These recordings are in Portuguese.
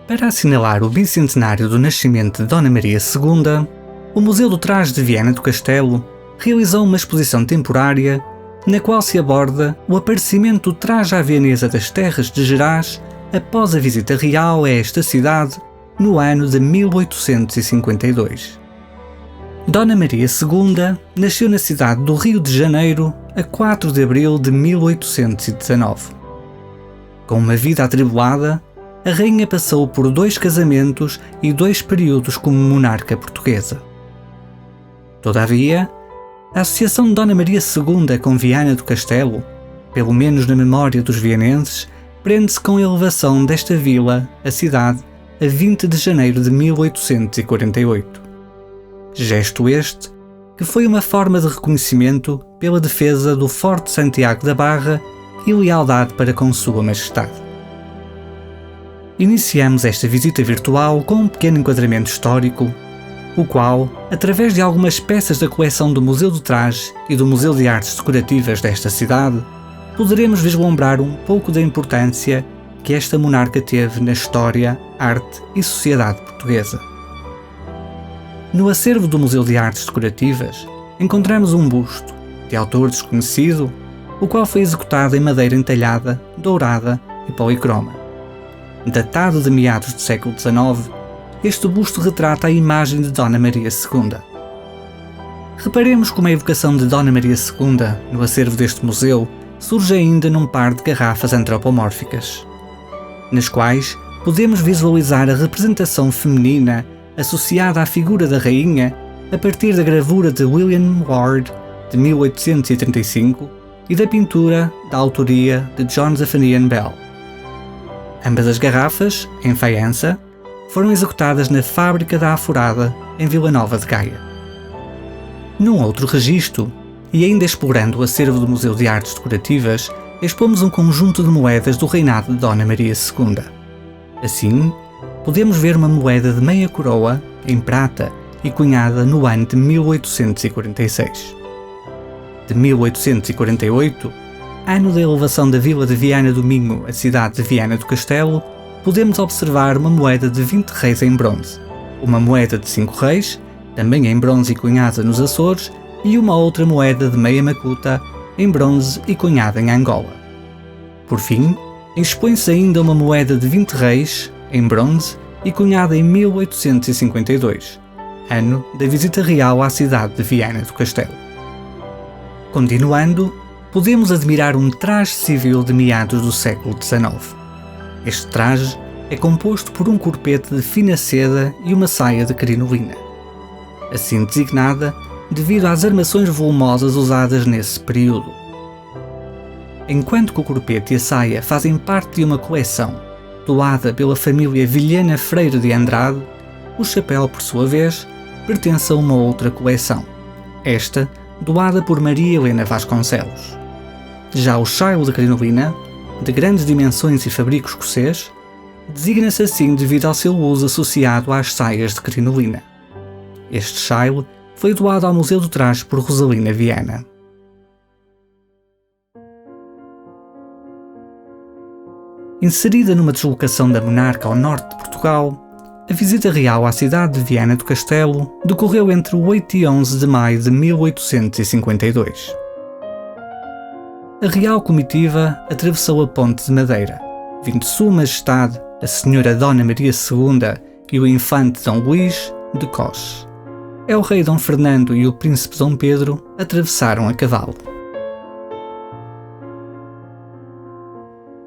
Para assinalar o bicentenário do nascimento de Dona Maria II, o Museu do Traje de Viana do Castelo realizou uma exposição temporária na qual se aborda o aparecimento do traje à vienesa das terras de Gerás após a visita real a esta cidade no ano de 1852. Dona Maria II nasceu na cidade do Rio de Janeiro a 4 de abril de 1819. Com uma vida atribulada, a rainha passou por 2 casamentos e 2 períodos como monarca portuguesa. Todavia, a associação de Dona Maria II com Viana do Castelo, pelo menos na memória dos vienenses, prende-se com a elevação desta vila à cidade a 20 de janeiro de 1848. Gesto este que foi uma forma de reconhecimento pela defesa do Forte Santiago da Barra e lealdade para com Sua Majestade. Iniciamos esta visita virtual com um pequeno enquadramento histórico, o qual, através de algumas peças da coleção do Museu do Traje e do Museu de Artes Decorativas desta cidade, poderemos vislumbrar um pouco da importância que esta monarca teve na história, arte e sociedade portuguesa. No acervo do Museu de Artes Decorativas, encontramos um busto, de autor desconhecido, o qual foi executado em madeira entalhada, dourada e policroma. Datado de meados do século XIX, este busto retrata a imagem de Dona Maria II. Reparemos como a evocação de Dona Maria II no acervo deste museu surge ainda num par de garrafas antropomórficas, nas quais podemos visualizar a representação feminina associada à figura da rainha a partir da gravura de William Ward de 1835 e da pintura da autoria de John Zephaniah Bell. Ambas as garrafas, em faiança, foram executadas na Fábrica da Aforada, em Vila Nova de Gaia. Num outro registro, e ainda explorando o acervo do Museu de Artes Decorativas, expomos um conjunto de moedas do reinado de Dona Maria II. Assim, podemos ver uma moeda de meia coroa, em prata, e cunhada no ano de 1846. De 1848, ano da elevação da vila de Viana do Minho à cidade de Viana do Castelo, podemos observar uma moeda de 20 reis em bronze, uma moeda de 5 reis, também em bronze e cunhada nos Açores, e uma outra moeda de meia macuta, em bronze e cunhada em Angola. Por fim, expõe-se ainda uma moeda de 20 reis, em bronze e cunhada em 1852, ano da visita real à cidade de Viana do Castelo. Continuando, podemos admirar um traje civil de meados do século XIX. Este traje é composto por um corpete de fina seda e uma saia de crinolina, assim designada devido às armações volumosas usadas nesse período. Enquanto que o corpete e a saia fazem parte de uma coleção doada pela família Vilhena Freire de Andrade, o chapéu, por sua vez, pertence a uma outra coleção, esta doada por Maria Helena Vasconcelos. Já o chailo de crinolina, de grandes dimensões e fabrico escocês, designa-se assim devido ao seu uso associado às saias de crinolina. Este chailo foi doado ao Museu do Traje por Rosalina Viana. Inserida numa deslocação da monarca ao norte de Portugal, a visita real à cidade de Viana do Castelo decorreu entre 8 e 11 de maio de 1852. A real comitiva atravessou a Ponte de Madeira, vindo Sua Majestade, a Senhora Dona Maria II e o Infante Dom Luís de Cos. O rei Dom Fernando e o príncipe Dom Pedro atravessaram a cavalo.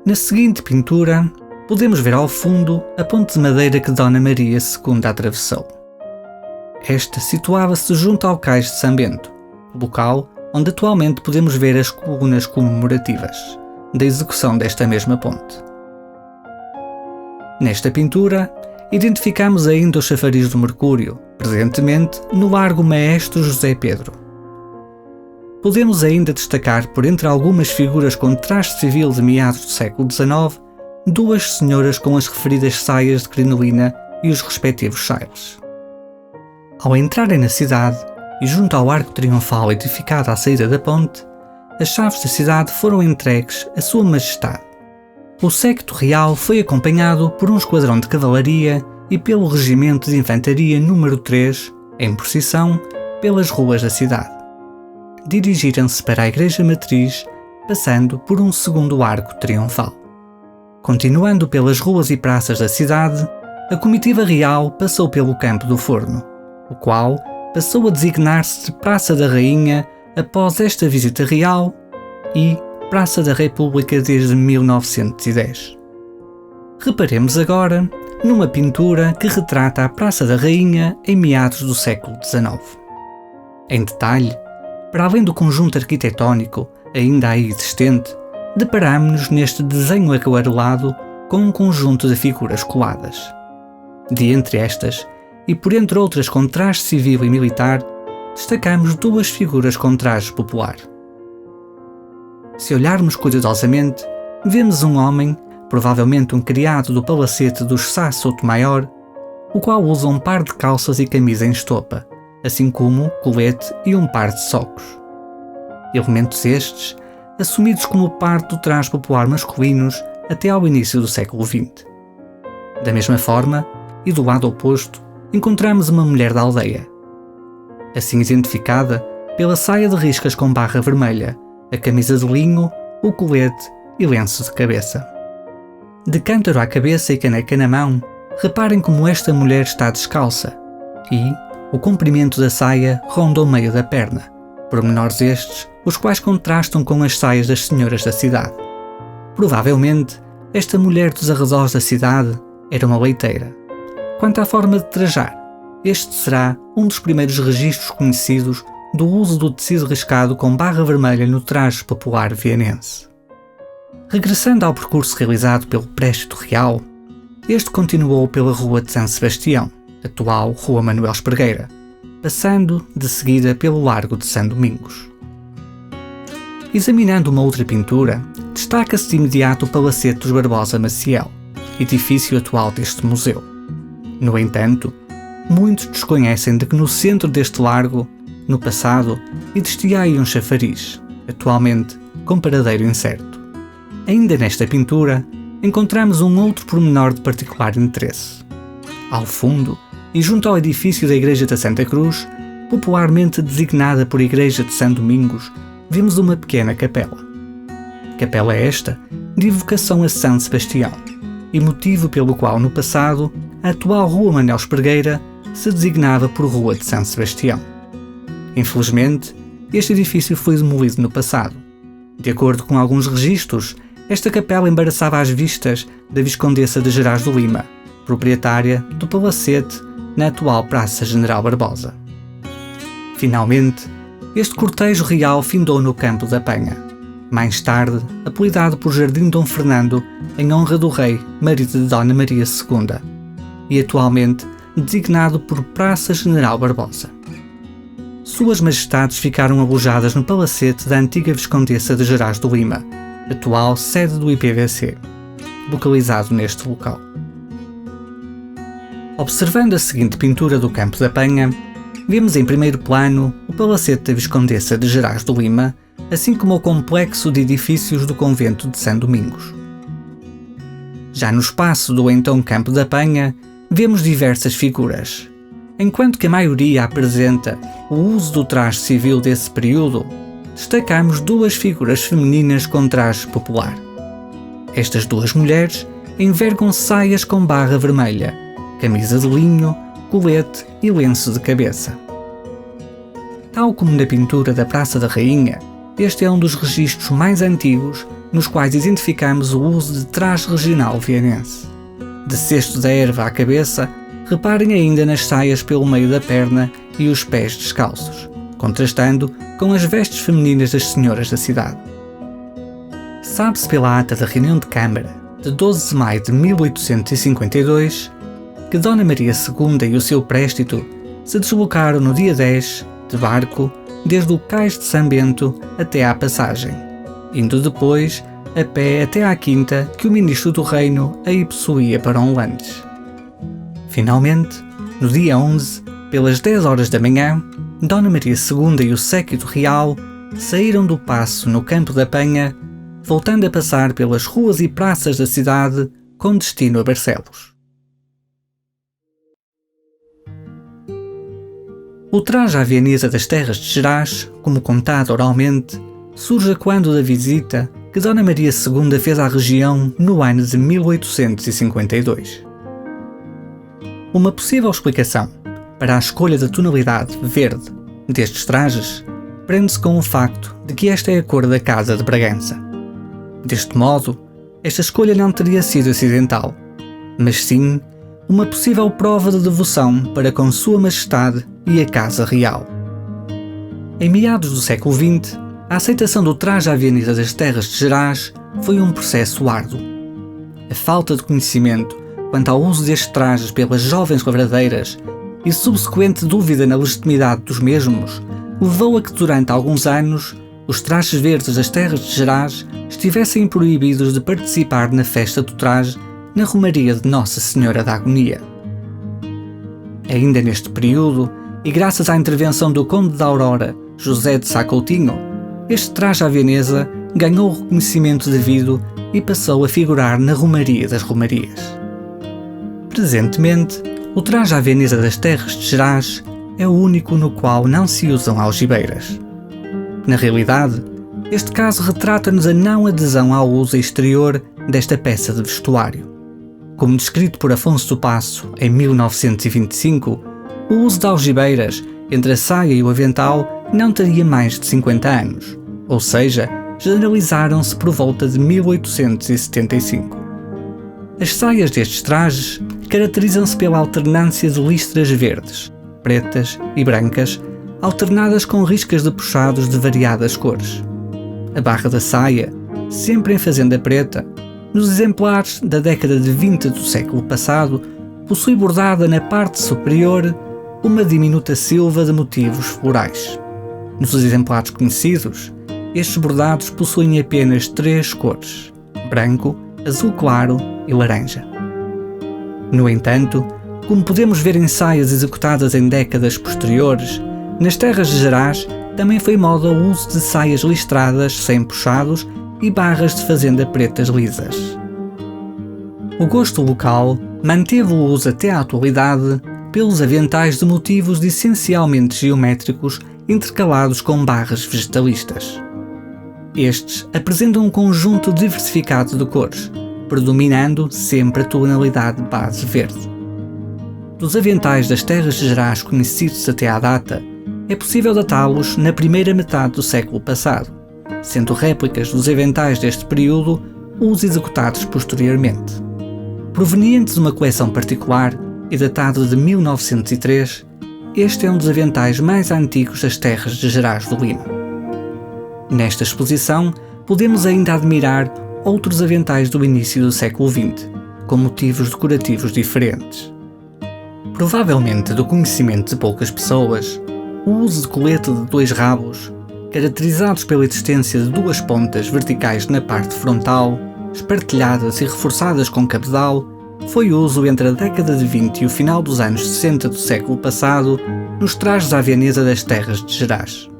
Na seguinte pintura, podemos ver ao fundo a ponte de madeira que Dona Maria II atravessou. Esta situava-se junto ao cais de São Bento, local onde atualmente podemos ver as colunas comemorativas da execução desta mesma ponte. Nesta pintura, identificamos ainda o chafariz do Mercúrio, presentemente no Largo Maestro José Pedro. Podemos ainda destacar, por entre algumas figuras com traje civil de meados do século XIX, 2 senhoras com as referidas saias de crinolina e os respectivos chailes. Ao entrarem na cidade, e junto ao arco triunfal edificado à saída da ponte, as chaves da cidade foram entregues a Sua Majestade. O séquito real foi acompanhado por um esquadrão de cavalaria e pelo regimento de infantaria número 3, em procissão, pelas ruas da cidade. Dirigiram-se para a igreja matriz, passando por um segundo arco triunfal. Continuando pelas ruas e praças da cidade, a comitiva real passou pelo Campo do Forno, o qual passou a designar-se de Praça da Rainha após esta visita real e Praça da República desde 1910. Reparemos agora numa pintura que retrata a Praça da Rainha em meados do século XIX. Em detalhe, para além do conjunto arquitetónico ainda aí existente, deparamos-nos neste desenho aquarelado com um conjunto de figuras coladas. De entre estas, e por entre outras com traje civil e militar, destacamos duas figuras com traje popular. Se olharmos cuidadosamente, vemos um homem, provavelmente um criado do palacete dos Sá Soutomaior, o qual usa um par de calças e camisa em estopa, assim como colete e um par de socos. Elementos estes, assumidos como parte do traje popular masculinos até ao início do século XX. Da mesma forma, e do lado oposto, encontramos uma mulher da aldeia, assim identificada pela saia de riscas com barra vermelha, a camisa de linho, o colete e lenço de cabeça. De cântaro à cabeça e caneca na mão, reparem como esta mulher está descalça e o comprimento da saia ronda o meio da perna, pormenores estes os quais contrastam com as saias das senhoras da cidade. Provavelmente, esta mulher dos arredores da cidade era uma leiteira. Quanto à forma de trajar, este será um dos primeiros registros conhecidos do uso do tecido riscado com barra vermelha no traje popular vienense. Regressando ao percurso realizado pelo Préstito Real, este continuou pela Rua de São Sebastião, atual Rua Manuel Espregueira, passando de seguida pelo Largo de São Domingos. Examinando uma outra pintura, destaca-se de imediato o Palacete dos Barbosa Maciel, edifício atual deste museu. No entanto, muitos desconhecem de que no centro deste largo, no passado, existia aí um chafariz, atualmente com paradeiro incerto. Ainda nesta pintura, encontramos um outro pormenor de particular interesse. Ao fundo, e junto ao edifício da Igreja da Santa Cruz, popularmente designada por Igreja de São Domingos, vimos uma pequena capela. Capela esta de evocação a São Sebastião, e motivo pelo qual no passado a atual Rua Manuel Espregueira se designava por Rua de São Sebastião. Infelizmente, este edifício foi demolido no passado. De acordo com alguns registros, esta capela embaraçava as vistas da Viscondessa de Gerás do Lima, proprietária do palacete na atual Praça General Barbosa. Finalmente, este cortejo real findou no Campo da Penha, mais tarde apelidado por Jardim Dom Fernando em honra do rei, marido de Dona Maria II, e atualmente designado por Praça General Barbosa. Suas Majestades ficaram alojadas no palacete da antiga Viscondessa de Gerás do Lima, atual sede do IPVC, localizado neste local. Observando a seguinte pintura do Campo da Penha, vemos em primeiro plano o palacete da Viscondessa de Gerás do Lima, assim como o complexo de edifícios do convento de São Domingos. Já no espaço do então Campo da Penha, vemos diversas figuras. Enquanto que a maioria apresenta o uso do traje civil desse período, destacamos duas figuras femininas com traje popular. Estas duas mulheres envergam saias com barra vermelha, camisa de linho, colete e lenço de cabeça. Tal como na pintura da Praça da Rainha, este é um dos registros mais antigos nos quais identificamos o uso de traje regional vienense. De cesto da erva à cabeça, reparem ainda nas saias pelo meio da perna e os pés descalços, contrastando com as vestes femininas das senhoras da cidade. Sabe-se pela ata da reunião de Câmara de 12 de maio de 1852 que Dona Maria II e o seu préstito se deslocaram no dia 10, de barco, desde o cais de São Bento até à passagem, indo depois a pé até à quinta que o ministro do reino aí possuía para um lanche. Finalmente, no dia 11, pelas 10 horas da manhã, Dona Maria II e o séquito real saíram do paço no Campo da Penha, voltando a passar pelas ruas e praças da cidade com destino a Barcelos. O traje à Vianesa das Terras de Gerás, como contado oralmente, surge quando da visita que Dona Maria II fez à região no ano de 1852. Uma possível explicação para a escolha da tonalidade verde destes trajes prende-se com o facto de que esta é a cor da Casa de Bragança. Deste modo, esta escolha não teria sido acidental, mas sim uma possível prova de devoção para com Sua Majestade e a Casa Real. Em meados do século XX, a aceitação do traje à Vianesa das Terras de Gerás foi um processo árduo. A falta de conhecimento quanto ao uso destes trajes pelas jovens lavradeiras e subsequente dúvida na legitimidade dos mesmos levou a que durante alguns anos os trajes verdes das Terras de Gerás estivessem proibidos de participar na festa do traje na Romaria de Nossa Senhora da Agonia. Ainda neste período, e graças à intervenção do Conde da Aurora, José de Sá Coutinho, este traje à Vianesa ganhou o reconhecimento devido e passou a figurar na Romaria das Romarias. Presentemente, o traje à Vianesa das Terras de Gerás é o único no qual não se usam algibeiras. Na realidade, este caso retrata-nos a não adesão ao uso exterior desta peça de vestuário. Como descrito por Afonso do Paço em 1925, o uso de algibeiras entre a saia e o avental não teria mais de 50 anos, ou seja, generalizaram-se por volta de 1875. As saias destes trajes caracterizam-se pela alternância de listras verdes, pretas e brancas, alternadas com riscas de puxados de variadas cores. A barra da saia, sempre em fazenda preta, nos exemplares da década de 20 do século passado, possui bordada na parte superior uma diminuta silva de motivos florais. Nos exemplares conhecidos, estes bordados possuem apenas 3 cores: branco, azul claro e laranja. No entanto, como podemos ver em saias executadas em décadas posteriores, nas Terras de Gerás também foi moda o uso de saias listradas sem puxados e barras de fazenda pretas lisas. O gosto local manteve o uso até à atualidade pelos aventais de motivos essencialmente geométricos intercalados com barras vegetalistas. Estes apresentam um conjunto diversificado de cores, predominando sempre a tonalidade base verde. Dos aventais das Terras de Gerás conhecidos até à data, é possível datá-los na primeira metade do século passado, sendo réplicas dos aventais deste período os executados posteriormente. Provenientes de uma coleção particular e datado de 1903, este é um dos aventais mais antigos das Terras de Gerás do Lima. Nesta exposição, podemos ainda admirar outros aventais do início do século XX, com motivos decorativos diferentes. Provavelmente do conhecimento de poucas pessoas, o uso de colete de 2 rabos, caracterizados pela existência de 2 pontas verticais na parte frontal, espartilhadas e reforçadas com cabedal, foi uso entre a década de 20 e o final dos anos 60 do século passado nos trajes à Vianesa das Terras de Gerás.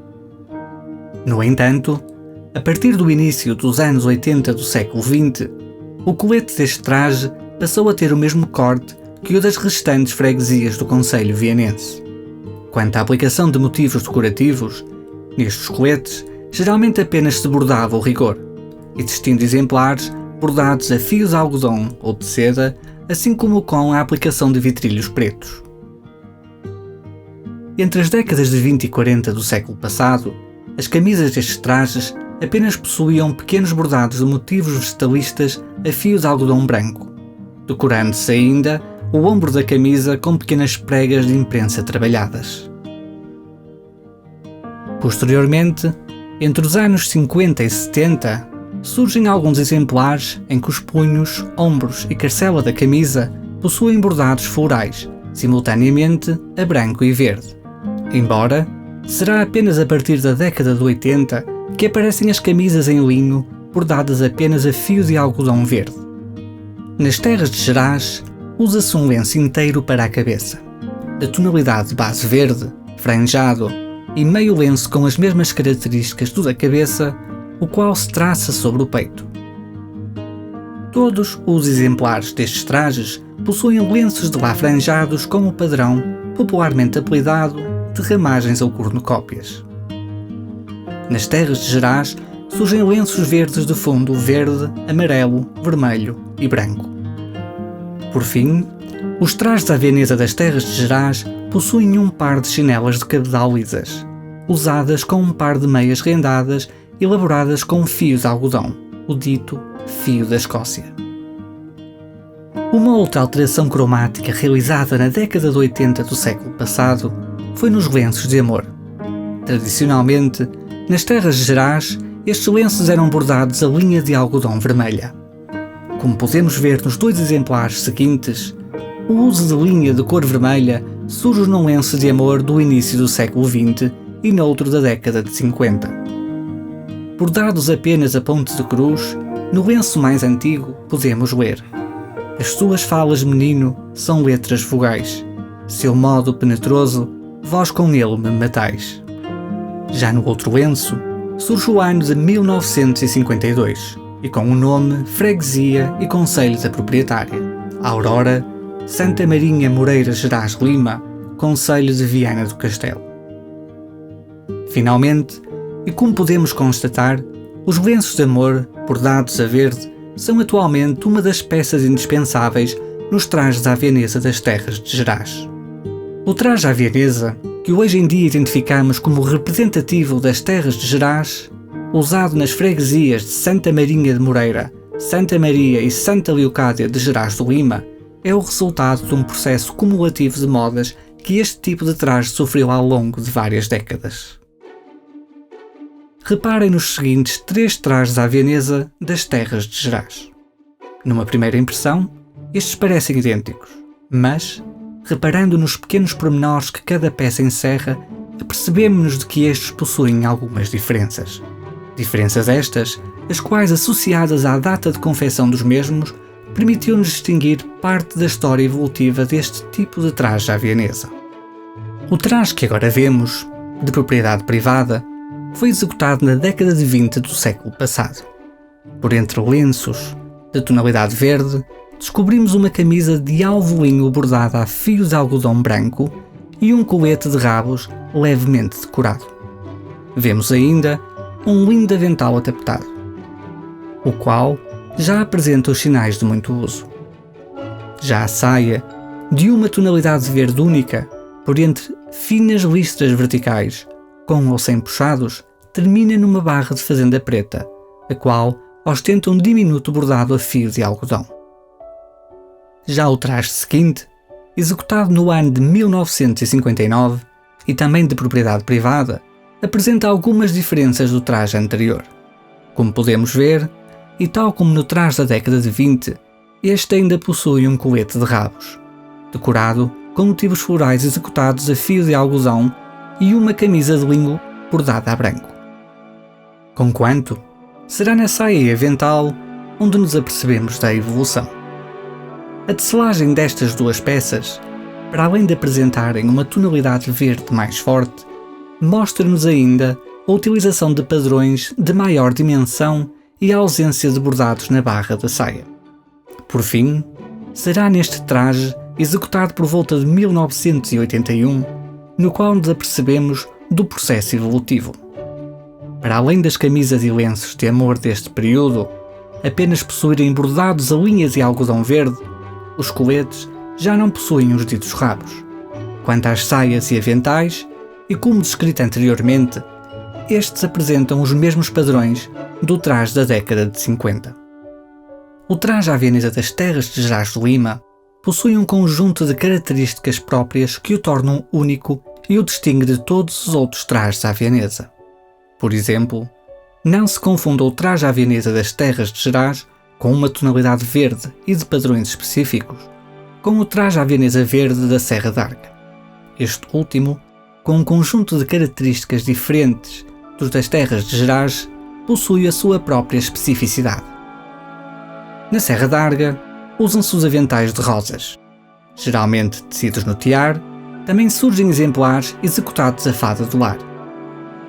No entanto, a partir do início dos anos 80 do século XX, o colete deste traje passou a ter o mesmo corte que o das restantes freguesias do concelho vianense. Quanto à aplicação de motivos decorativos, nestes coletes geralmente apenas se bordava o rigor, existindo exemplares bordados a fios de algodão ou de seda, assim como com a aplicação de vitrilhos pretos. Entre as décadas de 20 e 40 do século passado, as camisas destes trajes apenas possuíam pequenos bordados de motivos vegetalistas a fio de algodão branco, decorando-se ainda o ombro da camisa com pequenas pregas de imprensa trabalhadas. Posteriormente, entre os anos 50 e 70, surgem alguns exemplares em que os punhos, ombros e carcela da camisa possuem bordados florais, simultaneamente a branco e verde. Embora, será apenas a partir da década de 80 que aparecem as camisas em linho bordadas apenas a fio de algodão verde. Nas Terras de Gerás, usa-se um lenço inteiro para a cabeça, da tonalidade de base verde, franjado e meio lenço com as mesmas características do da cabeça, o qual se traça sobre o peito. Todos os exemplares destes trajes possuem lenços de lã franjados com o padrão popularmente apelidado de ramagens ou cornucópias. Nas terras de Gerás surgem lenços verdes de fundo verde, amarelo, vermelho e branco. Por fim, os trajes à vienesa das terras de Gerás possuem um par de chinelas de cabedal lisas, usadas com um par de meias rendadas elaboradas com fios de algodão, o dito fio da Escócia. Uma outra alteração cromática realizada na década de 80 do século passado foi nos lenços de amor. Tradicionalmente, nas terras de Gerás, estes lenços eram bordados a linha de algodão vermelha. Como podemos ver nos dois exemplares seguintes, o uso de linha de cor vermelha surge num lenço de amor do início do século XX e noutro da década de 50. Bordados apenas a ponte de cruz, no lenço mais antigo podemos ler: as suas falas, menino, são letras vogais. Seu modo penetroso, vós com ele me matais. Já no outro lenço, surge o ano de 1952, e com o nome, freguesia e concelho da proprietária: Aurora, Santa Marinha Moreira Gerás Lima, concelho de Viana do Castelo. Finalmente, e como podemos constatar, os lenços de amor, bordados a verde, são atualmente uma das peças indispensáveis nos trajes à vienesa das terras de Gerás. O traje à vienesa, que hoje em dia identificamos como representativo das terras de Gerás, usado nas freguesias de Santa Marinha de Moreira, Santa Maria e Santa Leocádia de Gerás do Lima, é o resultado de um processo cumulativo de modas que este tipo de traje sofreu ao longo de várias décadas. Reparem nos seguintes 3 trajes à vienesa das terras de Gerás. Numa primeira impressão, estes parecem idênticos, mas, reparando nos pequenos pormenores que cada peça encerra, apercebemos-nos de que estes possuem algumas diferenças. Diferenças estas, as quais, associadas à data de confecção dos mesmos, permitiu-nos distinguir parte da história evolutiva deste tipo de traje à vienesa. O traje que agora vemos, de propriedade privada, foi executado na década de 20 do século passado. Por entre lenços de tonalidade verde, descobrimos uma camisa de alvo linho bordada a fios de algodão branco e um colete de rabos levemente decorado. Vemos ainda um lindo avental atapetado, o qual já apresenta os sinais de muito uso. Já a saia, de uma tonalidade verde única, por entre finas listras verticais, com ou sem puxados, termina numa barra de fazenda preta, a qual ostenta um diminuto bordado a fio de algodão. Já o traje seguinte, executado no ano de 1959 e também de propriedade privada, apresenta algumas diferenças do traje anterior. Como podemos ver, e tal como no traje da década de 20, este ainda possui um colete de rabos, decorado com motivos florais executados a fio de algodão e uma camisa de linho bordada a branco. Conquanto, será na saia e avental onde nos apercebemos da evolução. A tecelagem destas duas peças, para além de apresentarem uma tonalidade verde mais forte, mostra-nos ainda a utilização de padrões de maior dimensão e a ausência de bordados na barra da saia. Por fim, será neste traje, executado por volta de 1981, no qual nos apercebemos do processo evolutivo. Para além das camisas e lenços de amor deste período apenas possuírem bordados a linhas de algodão verde, os coletes já não possuem os ditos rabos. Quanto às saias e aventais, e como descrito anteriormente, estes apresentam os mesmos padrões do traje da década de 50. O traje à vienesa das terras de Gerás do Lima possui um conjunto de características próprias que o tornam único e o distingue de todos os outros trajes à vienesa. Por exemplo, não se confunda o traje à vienesa das terras de Gerás, com uma tonalidade verde e de padrões específicos, com o traje à vienesa verde da Serra d'Arga. Este último, com um conjunto de características diferentes dos das terras de Gerás, possui a sua própria especificidade. Na Serra d'Arga, usam-se os aventais de rosas. Geralmente tecidos no tiar, também surgem exemplares executados a fada do lar.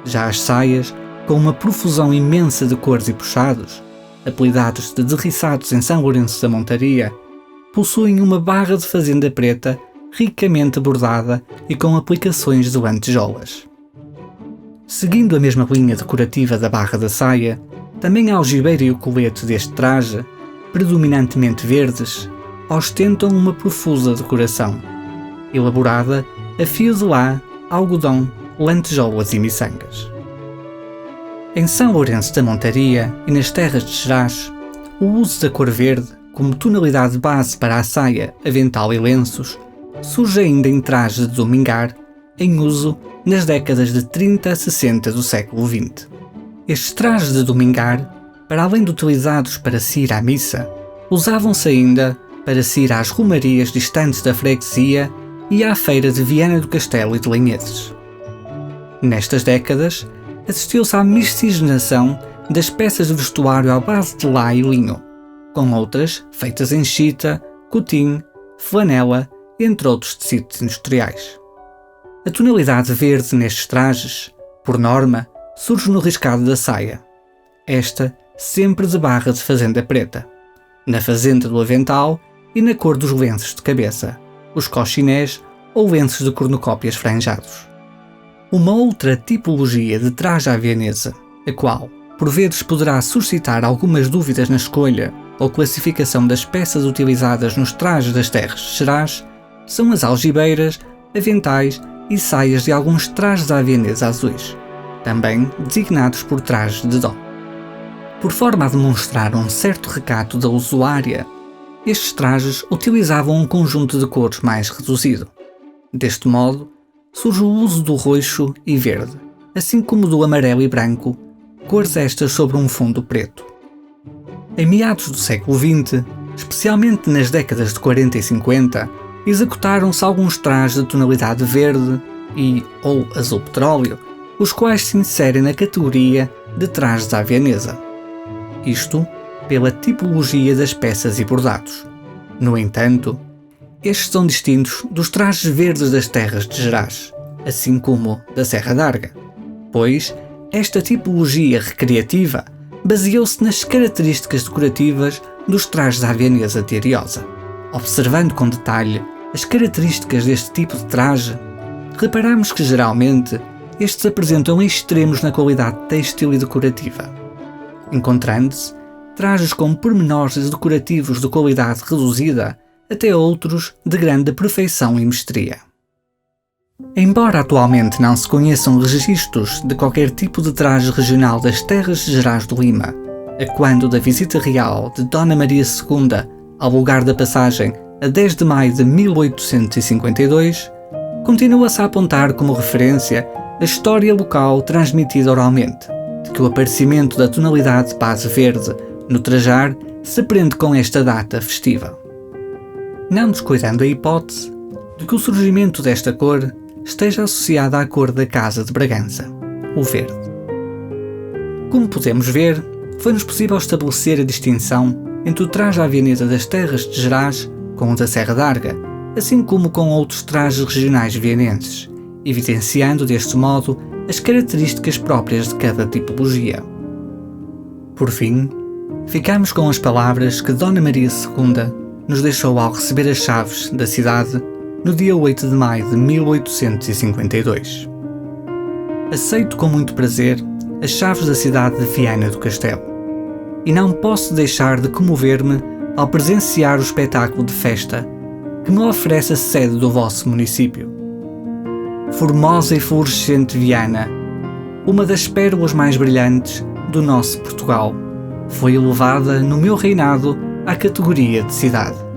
Já as saias com uma profusão imensa de cores e puxados, apelidados de derriçados em São Lourenço da Montaria, possuem uma barra de fazenda preta ricamente bordada e com aplicações de lantejoulas. Seguindo a mesma linha decorativa da barra da saia, também a algibeira e o colete deste traje, predominantemente verdes, ostentam uma profusa decoração, elaborada a fio de lã, algodão, lantejoulas e miçangas. Em São Lourenço da Montaria e nas terras de Gerás, o uso da cor verde como tonalidade base para a saia, avental e lenços surge ainda em trajes de domingar, em uso nas décadas de 30 a 60 do século XX. Estes trajes de domingar, para além de utilizados para se ir à missa, usavam-se ainda para se ir às romarias distantes da freguesia e à feira de Viana do Castelo e de Lanheses. Nestas décadas, assistiu-se à miscigenação das peças de vestuário à base de lã e linho, com outras feitas em chita, cotim, flanela, entre outros tecidos industriais. A tonalidade verde nestes trajes, por norma, surge no riscado da saia, esta sempre de barra de fazenda preta, na fazenda do avental e na cor dos lenços de cabeça, os coxinés ou lenços de cornucópias franjados. Uma outra tipologia de traje à vienesa, a qual, por vezes, poderá suscitar algumas dúvidas na escolha ou classificação das peças utilizadas nos trajes das terras de Gerás, são as algibeiras, aventais e saias de alguns trajes à vienesa azuis, também designados por trajes de dó. Por forma a demonstrar um certo recato da usuária, estes trajes utilizavam um conjunto de cores mais reduzido. Deste modo, surge o uso do roxo e verde, assim como do amarelo e branco, cores estas sobre um fundo preto. Em meados do século XX, especialmente nas décadas de 40 e 50, executaram-se alguns trajes de tonalidade verde e ou azul petróleo, os quais se inserem na categoria de trajes à vienesa. Isto pela tipologia das peças e bordados. No entanto, estes são distintos dos trajes verdes das terras de Gerás, assim como da Serra d'Arga, pois esta tipologia recreativa baseou-se nas características decorativas dos trajes à vienesa de Ariosa. Observando com detalhe as características deste tipo de traje, reparamos que geralmente estes apresentam extremos na qualidade têxtil e decorativa, encontrando-se trajes com pormenores decorativos de qualidade reduzida até outros de grande perfeição e mestria. Embora atualmente não se conheçam registros de qualquer tipo de traje regional das terras de Gerás de Lima, a quando da visita real de Dona Maria II ao lugar da passagem a 10 de maio de 1852, continua-se a apontar como referência a história local transmitida oralmente, de que o aparecimento da tonalidade de base verde no trajar se prende com esta data festiva. Não descuidando a hipótese de que o surgimento desta cor esteja associada à cor da Casa de Bragança, o verde. Como podemos ver, foi-nos possível estabelecer a distinção entre o traje à vienesa das terras de Gerás com o da Serra d'Arga, assim como com outros trajes regionais vienenses, evidenciando deste modo as características próprias de cada tipologia. Por fim, ficamos com as palavras que Dona Maria II nos deixou ao receber as chaves da cidade no dia 8 de maio de 1852. Aceito com muito prazer as chaves da cidade de Viana do Castelo, e não posso deixar de comover-me ao presenciar o espetáculo de festa que me oferece a sede do vosso município. Formosa e florescente Viana, uma das pérolas mais brilhantes do nosso Portugal, foi elevada no meu reinado à categoria de cidade.